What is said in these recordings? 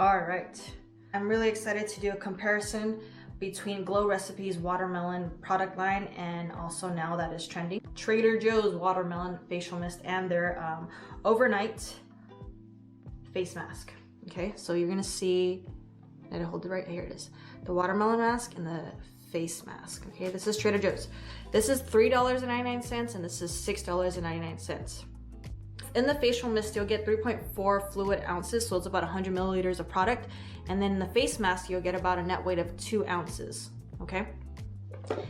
All right, I'm really excited to do a comparison between Glow Recipes watermelon product line and also now that is trending, Trader Joe's watermelon facial mist and their overnight face mask. Okay, so you're gonna see, did I hold it right? Here it is. The watermelon mask and the face mask. Okay, this is Trader Joe's. This is $3.99 and this is $6.99. In the facial mist, you'll get 3.4 fluid ounces, so it's about 100 milliliters of product. And then in the face mask, you'll get about a net weight of 2 ounces, okay?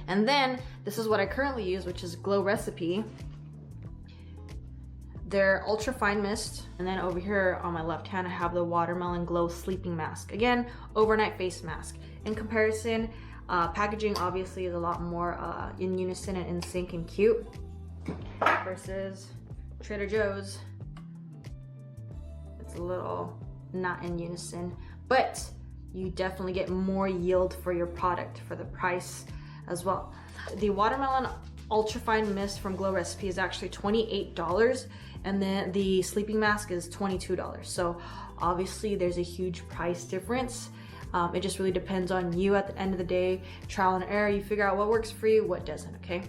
And then, this is what I currently use, which is Glow Recipe. Their Ultrafine mist. And then over here on my left hand, I have the Watermelon Glow Sleeping Mask. Again, overnight face mask. In comparison, packaging obviously is a lot more in unison and in sync and cute versus Trader Joe's. It's a little not in unison, but you definitely get more yield for your product for the price as well. The Watermelon Ultrafine Mist from Glow Recipe is actually $28, and then the sleeping mask is $22. So obviously there's a huge price difference. It just really depends on you at the end of the day. Trial and error, you figure out what works for you, what doesn't, okay?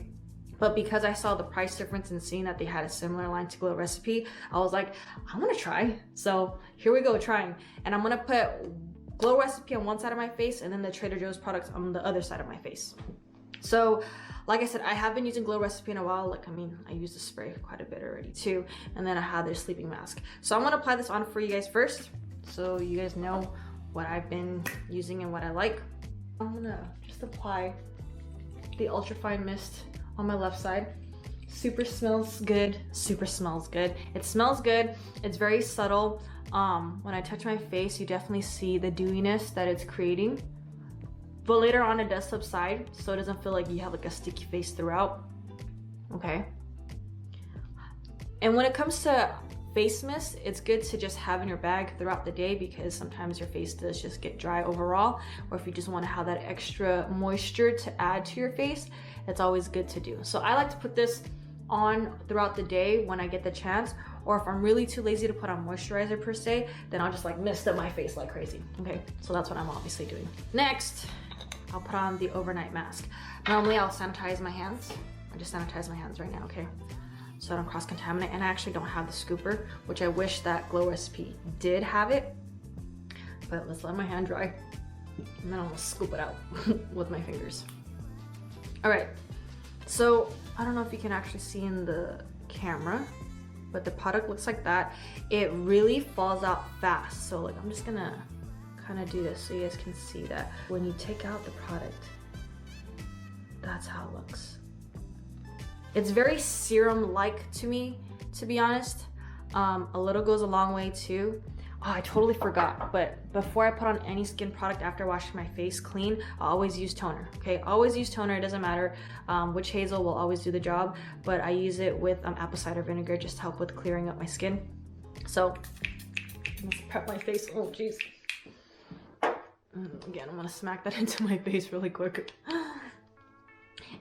But because I saw the price difference and seeing that they had a similar line to Glow Recipe, I was like, I want to try. So here we go, trying. And I'm gonna put Glow Recipe on one side of my face and then the Trader Joe's products on the other side of my face. So like I said, I have been using Glow Recipe in a while. Like, I mean, I used the spray quite a bit already too. And then I have their sleeping mask. So I'm gonna apply this on for you guys first, so you guys know what I've been using and what I like. I'm gonna just apply the Ultrafine Mist on my left side. Super smells good. Super smells good. It smells good. It's very subtle. When I touch my face, you definitely see the dewiness that it's creating. But later on, it does subside, so it doesn't feel like you have like a sticky face throughout. Okay. And when it comes to face mist, it's good to just have in your bag throughout the day because sometimes your face does just get dry overall, or if you just want to have that extra moisture to add to your face, it's always good to do. So I like to put this on throughout the day when I get the chance, or if I'm really too lazy to put on moisturizer per se, then I'll just like mist up my face like crazy. Okay, so that's what I'm obviously doing. Next, I'll put on the overnight mask. Normally I'll sanitize my hands. I just sanitize my hands right now, okay? So I don't cross-contaminate, and I actually don't have the scooper, which I wish that Glow Recipe did have it. But let's let my hand dry, and then I'm gonna scoop it out with my fingers. All right, so I don't know if you can actually see in the camera, but the product looks like that. It really falls out fast. So like, I'm just gonna kind of do this so you guys can see that. When you take out the product, that's how it looks. It's very serum-like to me, to be honest. A little goes a long way too. Oh, I totally forgot, but before I put on any skin product after washing my face clean, I always use toner, okay? Always use toner, it doesn't matter. Witch hazel will always do the job, but I use it with apple cider vinegar just to help with clearing up my skin. So, let's prep my face, oh jeez. Again, I'm gonna smack that into my face really quick.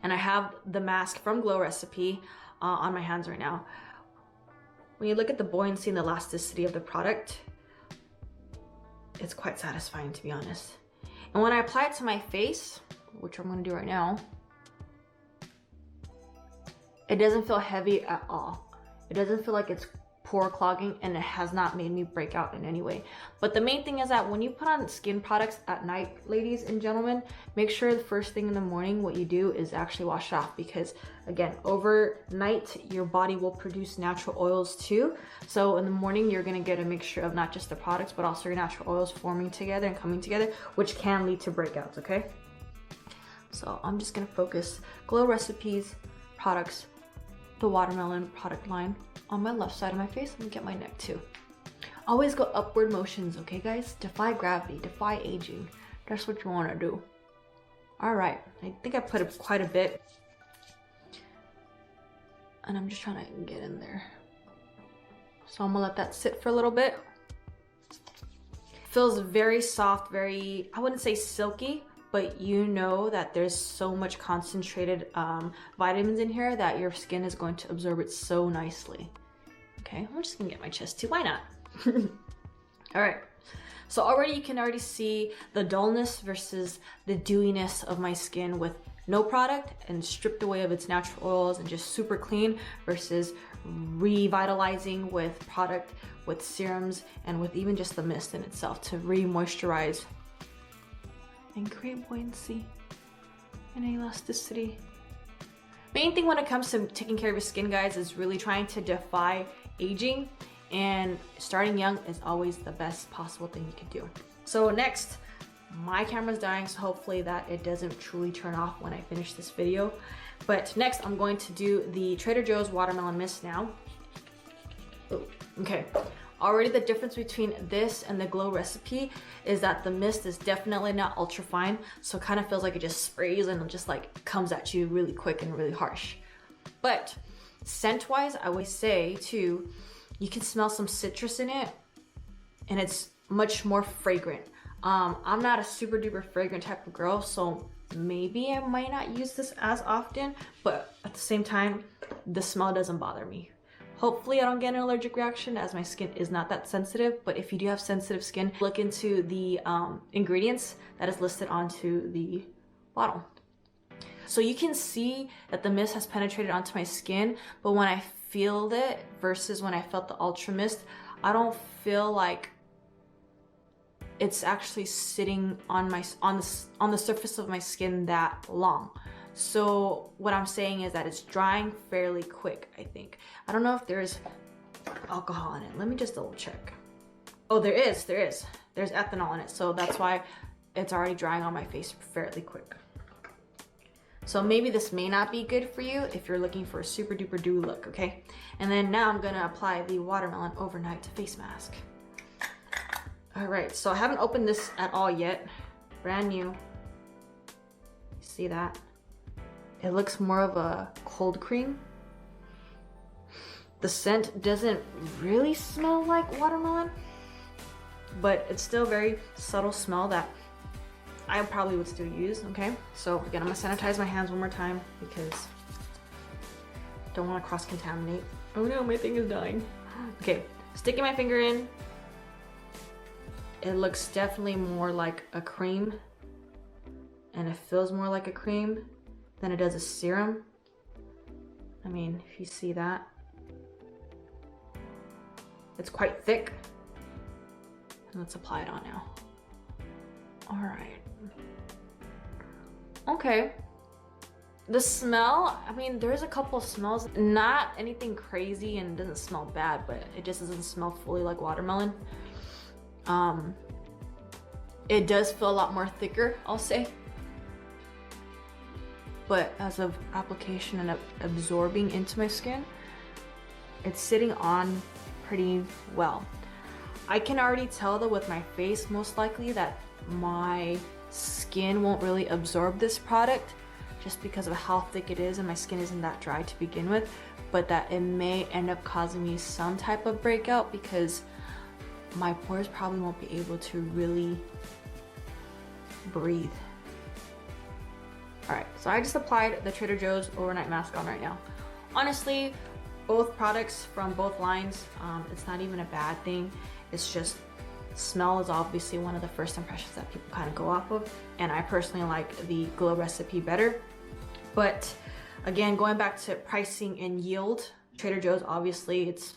And I have the mask from Glow Recipe on my hands right now. When you look at the buoyancy and the elasticity of the product, it's quite satisfying, to be honest. And when I apply it to my face, which I'm gonna do right now, it doesn't feel heavy at all. It doesn't feel like it's pore clogging, and it has not made me break out in any way. But the main thing is that when you put on skin products at night, ladies and gentlemen, make sure the first thing in the morning what you do is actually wash it off, because again, overnight your body will produce natural oils too. So in the morning you're gonna get a mixture of not just the products but also your natural oils forming together and coming together, which can lead to breakouts, okay? So I'm just gonna focus Glow Recipes products, the watermelon product line, on my left side of my face. Let me get my neck too. Always go upward motions, okay guys? Defy gravity, defy aging. That's what you wanna do. All right, I think I put quite a bit. And I'm just trying to get in there. So I'm gonna let that sit for a little bit. Feels very soft, very, I wouldn't say silky, but you know that there's so much concentrated vitamins in here that your skin is going to absorb it so nicely. Okay, I'm just gonna get my chest too, why not? All right, So already you can already see the dullness versus the dewiness of my skin with no product and stripped away of its natural oils and just super clean versus revitalizing with product, with serums, and with even just the mist in itself to re-moisturize and create buoyancy and elasticity. Main thing when it comes to taking care of your skin, guys, is really trying to defy aging, and starting young is always the best possible thing you can do. So next, my camera's dying, so hopefully that it doesn't truly turn off when I finish this video. But next, I'm going to do the Trader Joe's Watermelon Mist now. Ooh, okay. Already the difference between this and the Glow recipe is that the mist is definitely not ultra fine, so it kind of feels like it just sprays and it just like comes at you really quick and really harsh. But scent-wise, I would say too, you can smell some citrus in it and it's much more fragrant. I'm not a super duper fragrant type of girl, so maybe I might not use this as often, but at the same time, the smell doesn't bother me. Hopefully I don't get an allergic reaction as my skin is not that sensitive, but if you do have sensitive skin, look into the ingredients that is listed onto the bottle. So you can see that the mist has penetrated onto my skin, but when I feel it versus when I felt the Ultra Mist, I don't feel like it's actually sitting on the surface of my skin that long. So what I'm saying is that it's drying fairly quick, I think. I don't know if there's alcohol in it. Let me just double check. Oh, there is. There's ethanol in it. So that's why it's already drying on my face fairly quick. So maybe this may not be good for you if you're looking for a super duper dewy look, okay? And then now I'm gonna apply the Watermelon Overnight Face Mask. All right, so I haven't opened this at all yet. Brand new. See that? It looks more of a cold cream. The scent doesn't really smell like watermelon, but it's still a very subtle smell that I probably would still use, okay? So again, I'm gonna sanitize my hands one more time because I don't wanna cross-contaminate. Oh no, my thing is dying. Okay, sticking my finger in. It looks definitely more like a cream, and it feels more like a cream than it does a serum. I mean, if you see that. It's quite thick. And let's apply it on now. All right. Okay. The smell, I mean, there's a couple of smells, not anything crazy and it doesn't smell bad, but it just doesn't smell fully like watermelon. It does feel a lot more thicker, I'll say. But as of application and absorbing into my skin, it's sitting on pretty well. I can already tell though with my face most likely that my skin won't really absorb this product just because of how thick it is and my skin isn't that dry to begin with, but that it may end up causing me some type of breakout because my pores probably won't be able to really breathe. All right, so I just applied the Trader Joe's overnight mask on right now. Honestly, both products from both lines, it's not even a bad thing. It's just smell is obviously one of the first impressions that people kind of go off of, and I personally like the Glow recipe better. But again, going back to pricing and yield, Trader Joe's, obviously it's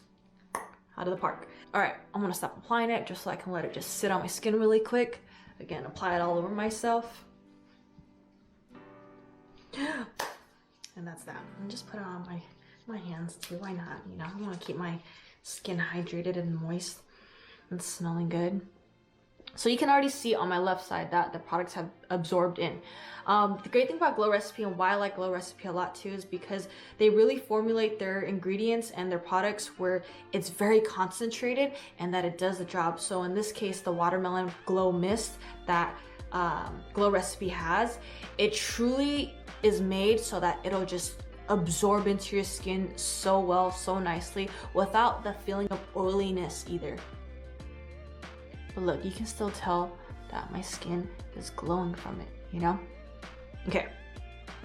out of the park. All right, I'm gonna stop applying it just so I can let it just sit on my skin really quick. Again, apply it all over myself. And that's that. And just put it on my hands too, why not? You know, I wanna keep my skin hydrated and moist and smelling good. So you can already see on my left side that the products have absorbed in. The great thing about Glow Recipe and why I like Glow Recipe a lot too is because they really formulate their ingredients and their products where it's very concentrated and that it does the job. So in this case, the Watermelon Glow Mist that Glow Recipe has, it truly is made so that it'll just absorb into your skin so well, so nicely, without the feeling of oiliness either. But look, you can still tell that my skin is glowing from it, you know? Okay,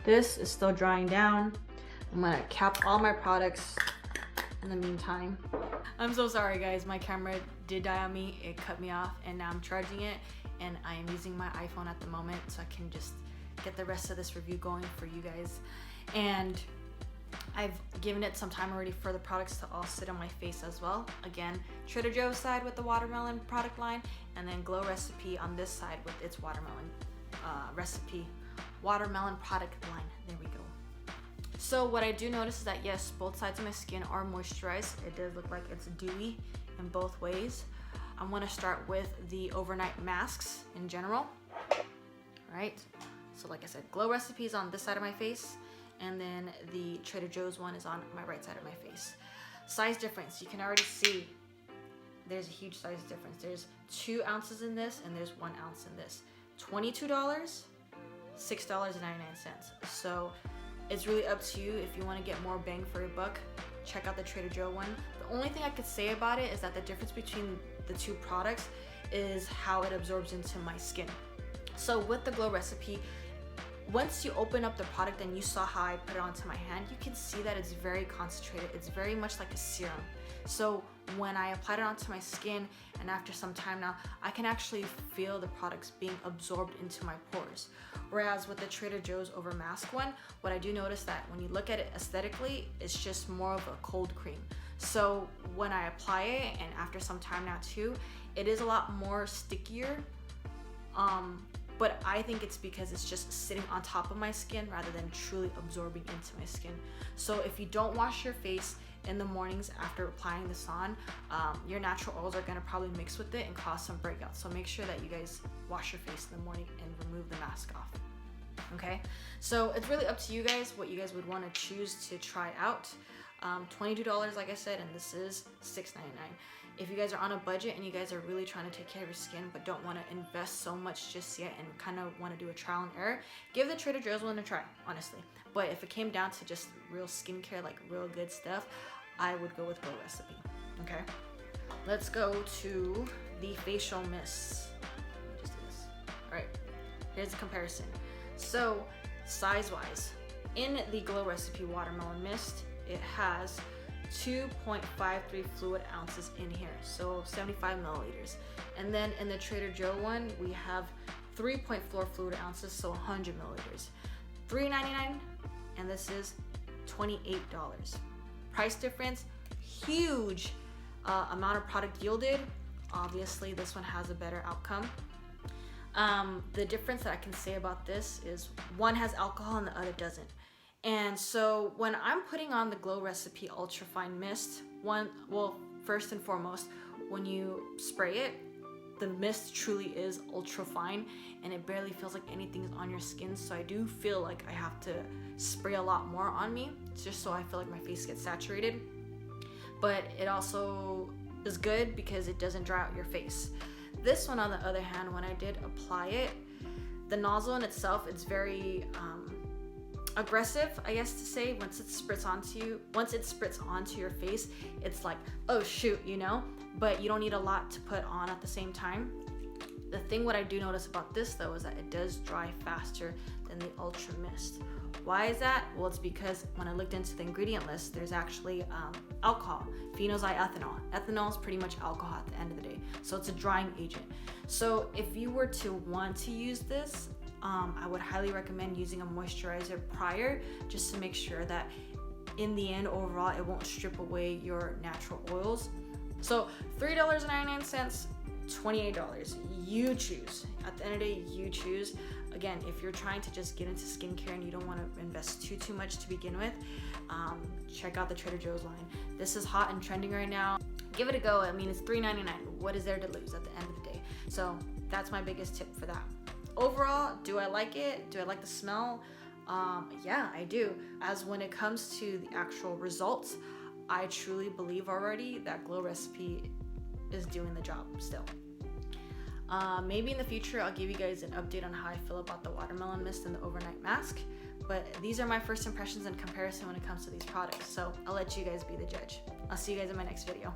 this is still drying down. I'm gonna cap all my products in the meantime. I'm so sorry guys, my camera did die on me. It cut me off and now I'm charging it, and I am using my iPhone at the moment so I can just get the rest of this review going for you guys. And I've given it some time already for the products to all sit on my face as well. Again, Trader Joe's side with the watermelon product line, and then Glow Recipe on this side with its watermelon watermelon product line. There we go. So what I do notice is that yes, both sides of my skin are moisturized. It does look like it's dewy in both ways. I want to start with the overnight masks in general. All right. So like I said, Glow Recipe is on this side of my face, and then the Trader Joe's one is on my right side of my face. Size difference, you can already see there's a huge size difference. There's 2 ounces in this and there's 1 ounce in this. $22, $6.99. So it's really up to you. If you want to get more bang for your buck, check out the Trader Joe one. The only thing I could say about it is that the difference between the 2 products is how it absorbs into my skin. So with the Glow Recipe, once you open up the product and you saw how I put it onto my hand, you can see that it's very concentrated. It's very much like a serum. So when I applied it onto my skin, and after some time now, I can actually feel the products being absorbed into my pores. Whereas with the Trader Joe's over mask one, what I do notice that when you look at it aesthetically, it's just more of a cold cream. So when I apply it, and after some time now too, it is a lot more stickier. But I think it's because it's just sitting on top of my skin rather than truly absorbing into my skin. So if you don't wash your face in the mornings after applying this on, your natural oils are gonna probably mix with it and cause some breakouts. So make sure that you guys wash your face in the morning and remove the mask off. Okay, so it's really up to you guys what you guys would want to choose to try out. $22 like I said, and this is $6.99. If you guys are on a budget and you guys are really trying to take care of your skin but don't want to invest so much just yet and kind of want to do a trial and error, give the Trader Joe's one a try, honestly. But if it came down to just real skincare, like real good stuff, I would go with Glow Recipe. Okay, let's go to the facial mists. Just do this. All right, here's a comparison. So size-wise, in the Glow Recipe Watermelon Mist, it has 2.53 fluid ounces in here, so 75 milliliters. And then in the Trader Joe one, we have 3.4 fluid ounces, so 100 milliliters. $3.99, and this is $28. Price difference, huge amount of product yielded. Obviously, this one has a better outcome. The difference that I can say about this is one has alcohol and the other doesn't. And so when I'm putting on the Glow Recipe Ultrafine Mist, first and foremost, when you spray it, the mist truly is ultra fine and it barely feels like anything's on your skin. So I do feel like I have to spray a lot more on me just so I feel like my face gets saturated. But it also is good because it doesn't dry out your face. This one, on the other hand, when I did apply it, the nozzle in itself, it's very aggressive, I guess to say. Once it spritz onto your face, it's like, oh shoot, you know, but you don't need a lot to put on at the same time. The thing what I do notice about this though is that it does dry faster than the Ultra Mist. Why is that? Well, it's because when I looked into the ingredient list, there's actually alcohol, phenolxyethanol. Ethanol is pretty much alcohol at the end of the day, so it's a drying agent. So if you were to want to use this, I would highly recommend using a moisturizer prior, just to make sure that in the end, overall, it won't strip away your natural oils. So $3.99, $28. You choose. At the end of the day, you choose. Again, if you're trying to just get into skincare and you don't want to invest too much to begin with, check out the Trader Joe's line. This is hot and trending right now. Give it a go. I mean, it's $3.99. What is there to lose at the end of the day? So that's my biggest tip for that. Overall, do I like it? Do I like the smell? Yeah, I do. As when it comes to the actual results, I truly believe already that Glow Recipe is doing the job still. Maybe in the future, I'll give you guys an update on how I feel about the watermelon mist and the overnight mask. But these are my first impressions in comparison when it comes to these products. So I'll let you guys be the judge. I'll see you guys in my next video.